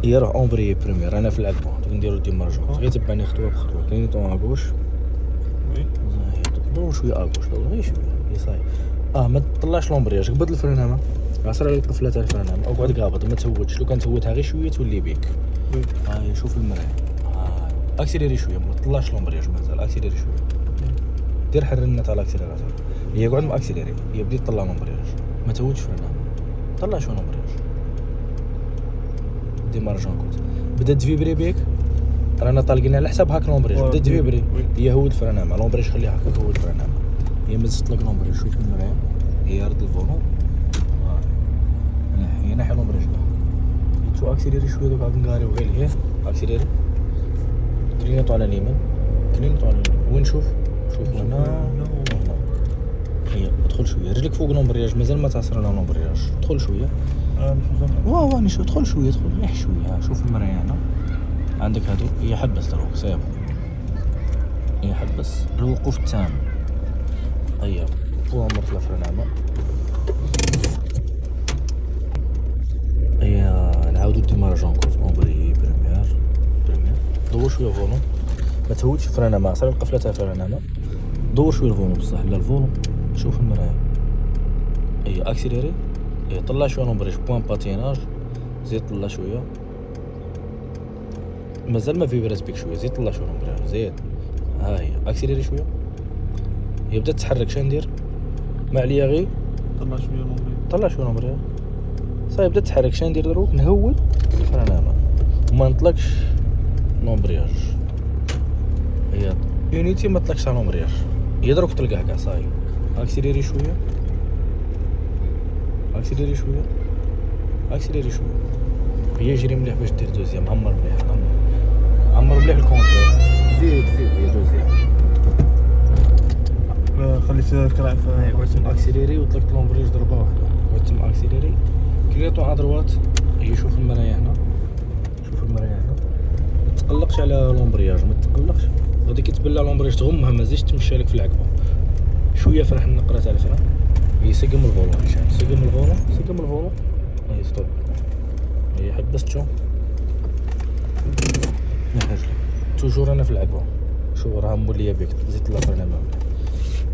هي راه اونبري بريمير. انا في العقبه نديرو ديمارجون غير تبعني خطوه بخطوه. كاين طون اغوش وي دور شويه اغوش دور غير شويه هي صاي. ما تطلعش لومبرياج قبض الفرنامه عصر على القفله تاع الفرنامه او قعد قابض ما تهودش. لو كان تهودها غير شويه تولي بيك. وي هاي شوف المرايه. اكسيليري شويه ما تطلعش لومبرياج مازال اكسيليري شويه. دير حرنا تاع الاكسيليراتور. هي قعد مع اكسيليري هي بديت تطلع لومبرياج ما تهودش فرنامه طلع شو لومبرياج. ديمارجون كنت بدات تفيبري بيك رانا طالقين على حساب هاك لومبريج بدات تفيبري. هي هود الفرنامه لومبريج خليها هكا هود الفرنامه. هي ما تطلق لومبريج. شوف المرايه هي رد الفولون هي ناحيه لومبريج تو اكسيليري شويه دوك عاد نقاريو غير هيه اكسيليري كلينيطو على اليمين كلينيطو على اليمين. وين شوف هنا هي ادخل شويه رجلك فوق لومبرياج مازال ما تعصر على لومبرياج. ادخل شويه واه نشوف ادخل شويه ادخل ريح شويه. شوف المرايه هنا عندك هادو هي حبس دروك صافي هي حبس الوقوف التام. هيا بوا مرت الفرنامه. هي نعاودو ديمارجون كوز اونبري بريمير دور شويه فولون ما تهودش الفرنامه صافي القفله تاع الفرنامه. دور شويه الفولون بصح لا الفولون. شوف المرايه هي اكسيليري هي طلع شويه لومبريج بوان باتيناج زيد طلع شويه مازال ما فيبرات بيك شويه زيد طلع شويه لومبريج زيد. ها هي اكسيليري شويه هي بدات تتحرك. شندير ما عليا غير طلع شويه لومبريج صاي بدات تتحرك. شندير دروك نهود الفرنامه وما نطلقش لومبرياج. هي يونيتي ما طلقش على لومبرياج هي دروك تلقاه كاع صاي. اكسيليري شويه اكسيليري شويه اكسيليري شويه. هي جري مليح باش دير دوزيام. عمر مليح عمر مليح الكونتور. زيد هي دوزيام خليت كراع قعدت تم اكسيليري وطلقت لومبريج ضربه واحده. قعدت تم اكسيليري كليطو ادروات. هي شوف المرايه هنا شوف المرايه هنا ما تقلقش على لومبرياج ما تقلقش. غادي كي تبان لومبريج تغمها ما تزيدش تمشي لك في العقبه شويه. فرح النقره تاع الفرن هي سقم الفولون سقم الفولون هي ستوب. هي حبست شو نحرج لك توجور انا في العقبه. شوف راه موليه بيك زيد طلع فرنامه.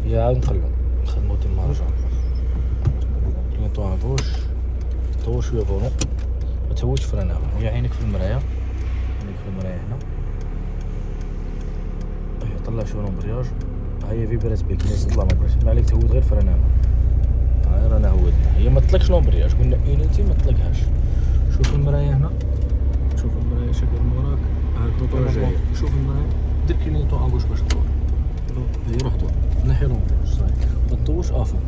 هي عاود نخدمو ديمارجون كلينطو اغوش طور شويه فولون ما تهودش فرنامه. هي عينك في المرايه هنا هي طلع شويه لومبرياج. هي فيبرات بيك لازم تطلع لومبرياج ما عليك تهود غير فرنامه. هاي رانا هودنا هي ما تطلقش لومبرياج قلنا اينيتي ما تطلقهاش. شوف المرايه هنا شوف المرايه شكل موراك هاك دوطور جايه. شوف المرايه دير كلينيطو اغوش باش تدور. هي روح دور ناحيه لومبرياج صاي ما تطوش افون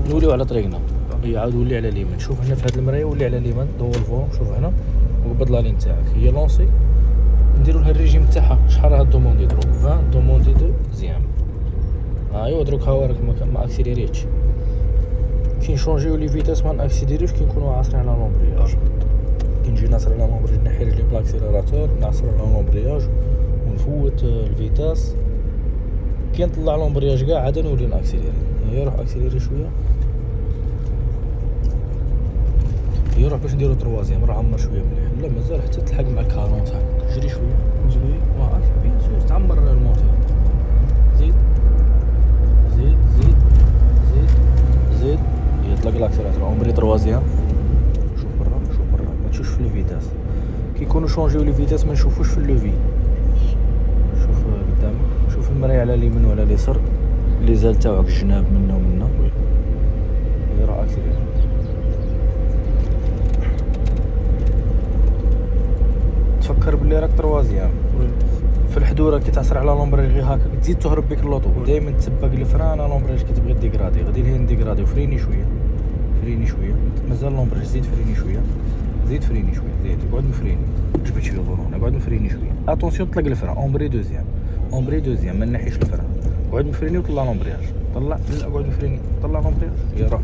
نوليو على طريقنا. هي عاود ولي على اليمين. شوف هنا في هاد المرايه ولي على اليمين دور الفون. شوف هنا وقبض لا لين تاعك هي لونسي. نديرو لها الريجيم تاعها شحال راه دوموندي دروك 20 دوموندي دو زيام. ايوا دروك ها راك ما اكسيليريتش. كي نشونجيو لي فيتاس ما ناكسيليريوش كي نكونوا عاصرين على لومبرياج. كي نجي نعصر على لومبرياج نحي رجلي بالاكسيليراتور نعصر على لومبرياج ونفوت الفيتاس. كي نطلع لومبرياج كاع عاد نولي ناكسيليري. هي روح اكسيليري شويه هي روح باش نديرو تروازيام راه عمر شويه مليح. لا مازال حتى تلحق مع الكارونت هكا جري شويه نجري بيان سور تعمر الموتور. زيد زيد زيد زيد زيد يطلق لاكسيلاتور عمري تروازيام. شوف برا ما تشوفش في الفيتاس. كي يكونوا شونجيو لي فيتاس ما نشوفوش في اللوفي. شوف قدامك شوف المرايه على اليمين وعلى اليسار لي زال تاعك الجناب منا ومنا. هي راه اكسيليري تفكر بلي راك تروازيام في الحدوره كي تعصر على لومبريج غير هكا تزيد تهرب بك اللوطو دائما تسبق الفران على لومبريج كي تبغي ديغرادي غادي لهين ديغرادي وفريني شويه مازال لومبريج زيد فريني شويه زيد قعد مفريني جبت شويه فولون قعد مفريني شويه اتونسيون طلق الفران اونبري دوزيام ما نحيش الفران قعد مفريني وطلع لومبرياج طلع لا قعد مفريني طلع لومبرياج يا راه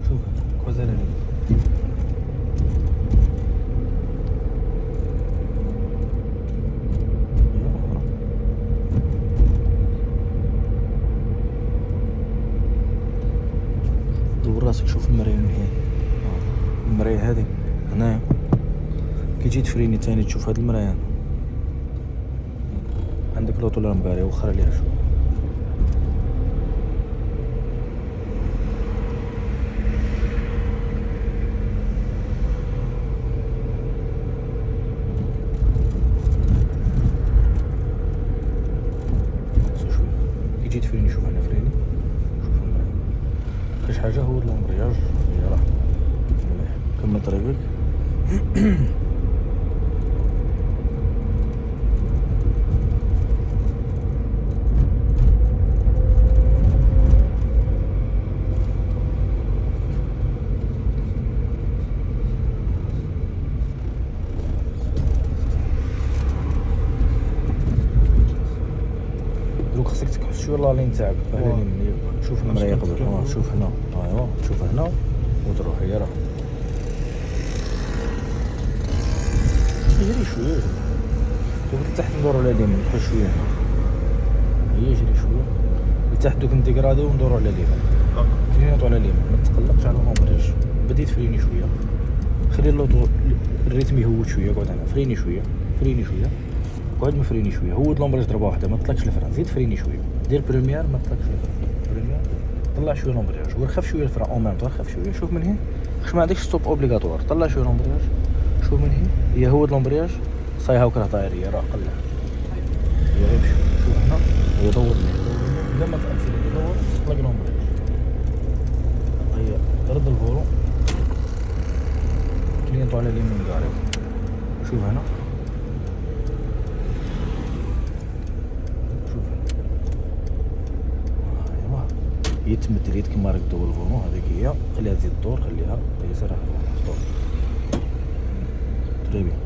شوف كوزالي دور راسك. شوف المرايه من هنا المرايه هذه هنا كي تجي تفريني تاني تشوف هاد المرايا عندك لوطو لامباري وخر عليها شو كي تجي تفريني شوف هنا فريني شوف المرايا كاش حاجه هو لامبرياج يلاه كمل طريقك دروك خصك تكحس شويه لالين تاعك على اليمين شوف المرايه قبل شوف هنا ايوا شوف هنا وتروح هي راه يجري شويه دوك لتحت ندورو على اليمين بحال شويه هنا هي يجري شويه لتحت دوك نديكراديو وندورو على اليمين كلينيطو على اليمين ما تقلقش على لومبرياج بديت فريني شويه خلي اللوطو الريتم يهود شويه قعد هنا فريني شويه فريني شويه قعد مفريني شويه هود لومبريج ضربه واحده ما تطلقش الفران زيد فريني شويه دير بريمير ما تطلقش الفران بريمير طلع شويه لومبريج ورخف شويه الفران اون ميم طون رخف شويه شوف من هنا واش ما عندكش ستوب اوبليغاتوار طلع شويه لومبريج شوف من هنا هي هود لومبريج صاي هاو كره طايريه راه قلع هي غير شوف هنا هي دور لما تاكسي دور طلق لومبريج هي رد الفولو كلينيطو على اليمين كاري شوف هنا هي تمد اليد كيما راك دور الفونو هذيك هي خليها تزيد الدور خليها هي سرح الدور تري بيان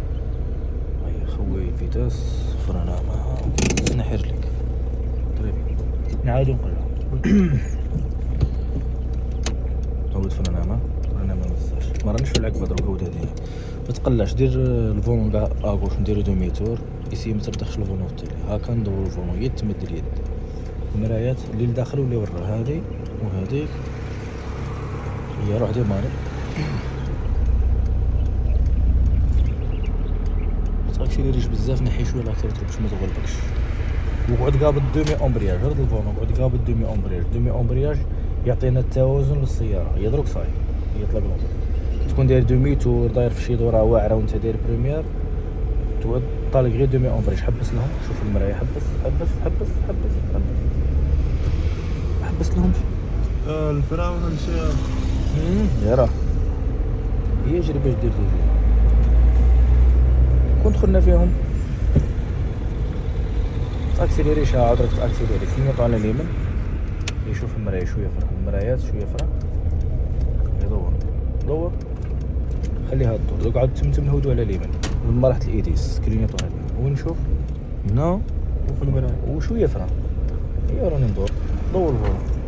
هيا خوي فيتاس فرنا معها تنحي رجلك تري بيان نعاودو نقلعو عاود فرنا ما مزاش ما رانيش في العقبه دروك عاود هادي ما تقلعش دير الفونو كاع اغوش نديرو دومي تور يسي ما تردخش الفونو التالي هاكا ندور الفونو هي تمد اليد المرايات اللي لداخل واللي ورا هذه وهذيك هي روح ديماري ما تاكسيليريش بزاف نحي شويه لاكسيليتر باش ما تغلبكش وقعد قابل دومي امبرياج رد الفونو قعد قابل دومي امبرياج يعطينا التوازن للسياره هي دروك صاي هي طلق لهم تكون داير دومي تور داير في شي دوره واعره وانت داير بريمير تعود طالق غير دومي امبرياج حبس لهم شوف المرايه حبس لهم الفرا ولا شي يا راه هي جري باش دير دوزيام كون دخلنا فيهم تاكسيليري عاود راك تاكسيليري كلينيطو على اليمين يشوف المرايه شويه فرا المرايات شويه فرا دور خليها تدور دوك عاود تمتم الهدوء على اليمين لما راحت الايديس كلينيطو على اليمين وين نشوف هنا وفي المرايه وشويه فرا هي راني ندور دور الفولو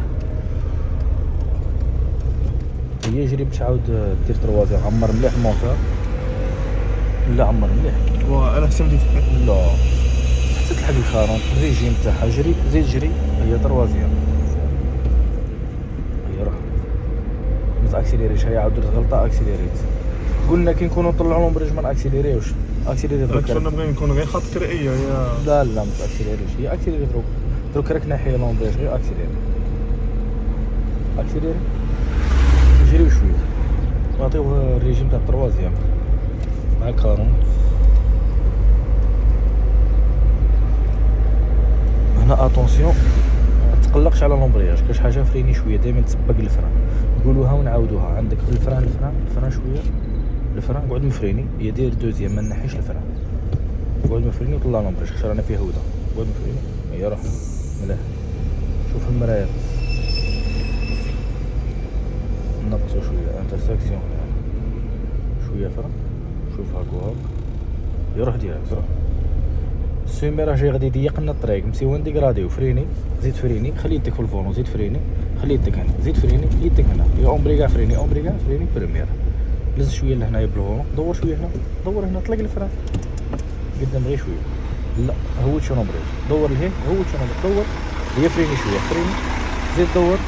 هي جري باش عاود دير تروازيام عمر مليح الموتور لا عمر مليح انا حسبت لا حتى تلحق الكارون الريجيم تاعها جري زيد جري هي تروازيام هي روح ما تاكسيليريش هي عاود درت غلطه اكسيليريت قلنا كي نكونوا نطلعوا لومبريج ما ناكسيليريوش اكسيليري دروك كنا بغينا نكون غير خط كرئيه يا لا ما تاكسيليريش هي اكسيليري دروك راك ناحيه لومبريج غير اكسيليري جريو شويه نعطيوه الريجيم تاع التروازيام مع كارون هنا اتونسيون متقلقش على لومبرياج كاش حاجه فريني شويه دائما تسبق الفران نقولوها ونعاودوها عندك الفران شويه الفران قعد مفريني هي دير دوزيام ما نحيش الفران قعد مفريني وطلع لومبرياج خاطر رانا فيه هوده قعد مفريني هي روح مليح شوف المرايات نقصو شويه انترسكسيون شويه فرا شوف هاك وهاك يروح ديريكت روح السومي راه جاي غادي يضيق لنا الطريق مسيوان ديكراديو فريني زيد فريني خلي يدك في الفونو زيد فريني خلي يدك هنا زيد فريني يدك هنا يا اومبريغا فريني بريمير لز شويه لهنايا بالفونو دور شويه هنا دور هنا طلق الفران قدام غير شويه لا هوت شنو بريج دور لهين هوت شنو دور هي فريني شويه فريني زيد دور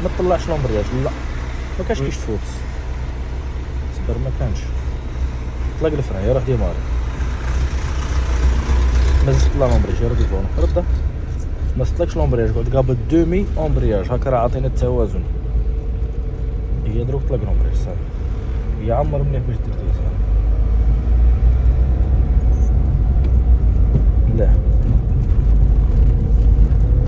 ما تطلعش لومبرياج لا ما كاش كيش تفوت صبر ما كانش طلق الفران يروح ديماري ما زدت لا لومبرياج يرد الفون رده ما صدتلكش لومبرياج قعد قابل دومي امبرياج هكا راه عاطينا التوازن هي دروك طلق لومبرياج صافي يعمر مليح باش دير دوزيام